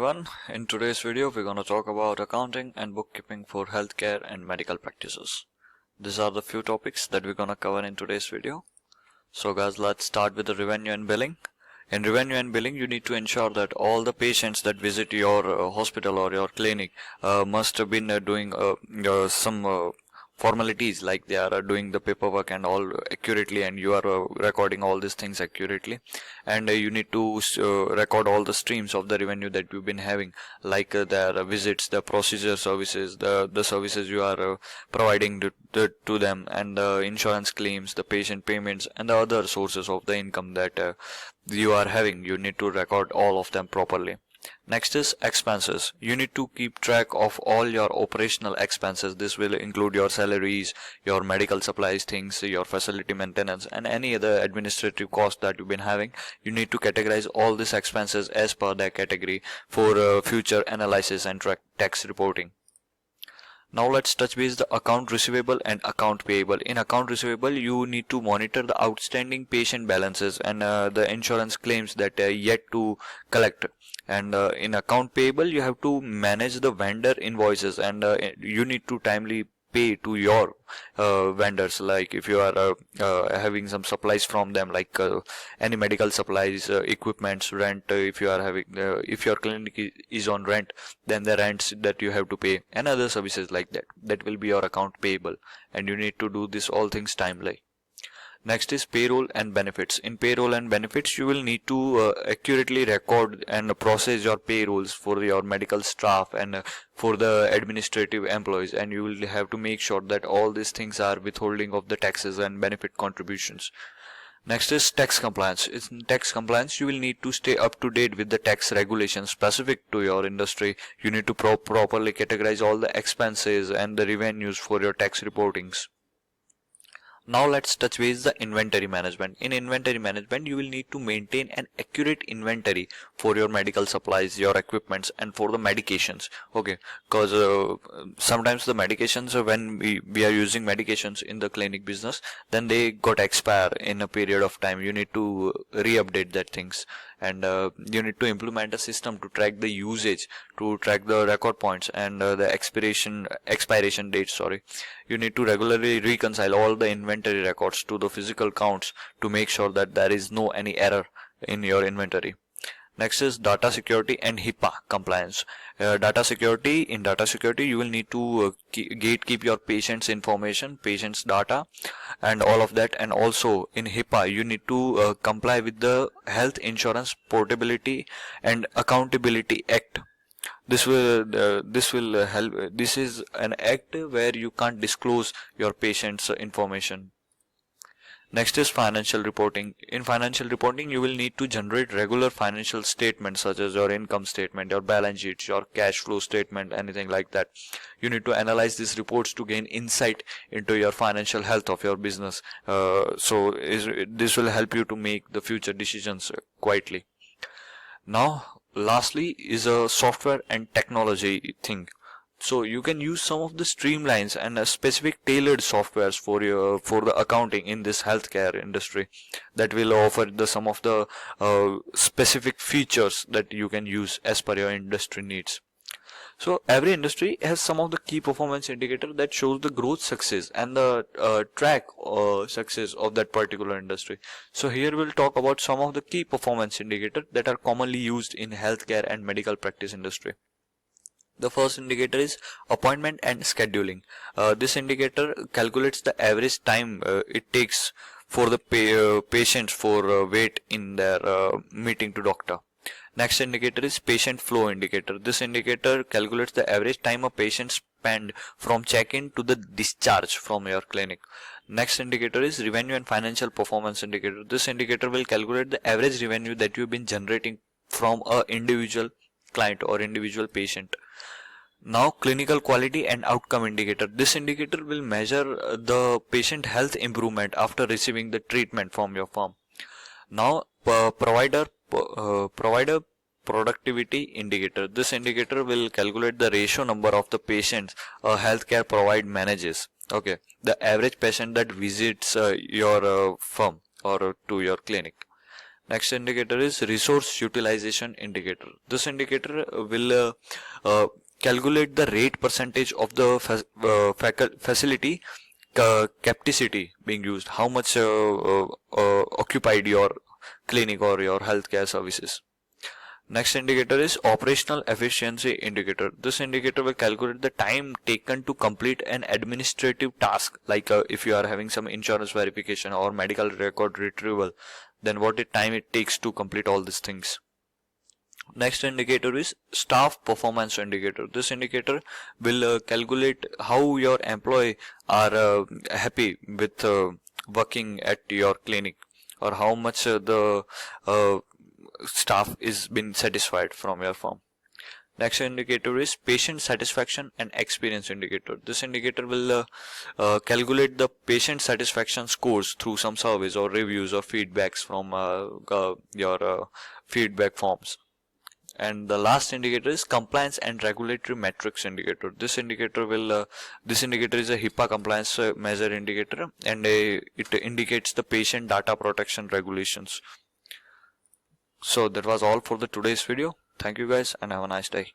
Everyone, in today's video we're going to talk about accounting and bookkeeping for healthcare and medical practices. These are the few topics that we're going to cover in today's video. So guys, let's start with the revenue and billing. In revenue and billing, you need to ensure that all the patients that visit your hospital or your clinic must have been doing some formalities, like they are doing the paperwork and all accurately, and you are recording all these things accurately, and you need to record all the streams of the revenue that you've been having, like their visits, the procedure services, the services you are providing to them, and the insurance claims, the patient payments, and the other sources of the income that you are having. You need to record all of them properly. Next is expenses. You need to keep track of all your operational expenses. This will include your salaries, your medical supplies things, your facility maintenance, and any other administrative cost that you've been having. You need to categorize all these expenses as per their category for future analysis and tax reporting. Now let's touch base the account receivable and account payable. In account receivable, you need to monitor the outstanding patient balances and the insurance claims that are yet to collect. And in account payable, you have to manage the vendor invoices, and you need to timely pay to your vendors, like if you are having some supplies from them, like any medical supplies, equipments, rent, if you are having if your clinic is on rent, then the rents that you have to pay, and other services like that will be your account payable, and you need to do this all things timely. Next is payroll and benefits. In payroll and benefits, you will need to accurately record and process your payrolls for your medical staff and for the administrative employees, and you will have to make sure that all these things are withholding of the taxes and benefit contributions. Next is tax compliance. In tax compliance, you will need to stay up to date with the tax regulations specific to your industry. You need to properly categorize all the expenses and the revenues for your tax reportings. Now let's touch base the inventory management. In inventory management, you will need to maintain an accurate inventory for your medical supplies, your equipments, and for the medications. Okay, because sometimes the medications, when we are using medications in the clinic business, then they got expire in a period of time. You need to re-update that things, and you need to implement a system to track the usage, to track the record points and the expiration dates. Sorry, you need to regularly reconcile all the inventory records to the physical counts to make sure that there is no any error in your inventory. Next is data security and HIPAA compliance. Data security, you will need to gatekeep your patient's information, patient's data, and all of that. And also in HIPAA, you need to comply with the Health Insurance Portability and Accountability Act. This will help. This is an act where you can't disclose your patient's information. Next is financial reporting. In financial reporting, you will need to generate regular financial statements such as your income statement, your balance sheet, your cash flow statement, anything like that. You need to analyze these reports to gain insight into your financial health of your business. This will help you to make the future decisions quietly. Now, lastly is a software and technology thing. So you can use some of the streamlines and specific tailored softwares for the accounting in this healthcare industry that will offer some of the specific features that you can use as per your industry needs. So every industry has some of the key performance indicator that shows the growth success and the track success of that particular industry. So here we'll talk about some of the key performance indicators that are commonly used in healthcare and medical practice industry. The first indicator is appointment and scheduling. This indicator calculates the average time it takes for the patients for wait in their meeting to doctor. Next indicator is patient flow indicator. This indicator calculates the average time a patient spend from check-in to the discharge from your clinic. Next indicator is revenue and financial performance indicator. This indicator will calculate the average revenue that you've been generating from a individual client or individual patient. Now, clinical quality and outcome indicator. This indicator will measure the patient health improvement after receiving the treatment from your firm. Now, provider productivity indicator. This indicator will calculate the ratio number of the patients a healthcare provider manages. Okay, the average patient that visits your firm or to your clinic. Next indicator is resource utilization indicator. This indicator will calculate the rate percentage of the facility capacity being used, how much occupied your clinic or your healthcare services. Next indicator is operational efficiency indicator. This indicator will calculate the time taken to complete an administrative task, like if you are having some insurance verification or medical record retrieval, then what time it takes to complete all these things. Next indicator is staff performance indicator. This indicator will calculate how your employee are happy with working at your clinic, or how much the staff is been satisfied from your firm. Next indicator is patient satisfaction and experience indicator. This indicator will calculate the patient satisfaction scores through some surveys or reviews or feedbacks from your feedback forms. And the last indicator is compliance and regulatory metrics indicator. This indicator will this indicator is a HIPAA compliance measure indicator, and it indicates the patient data protection regulations. So that was all for the today's video. Thank you guys and have a nice day.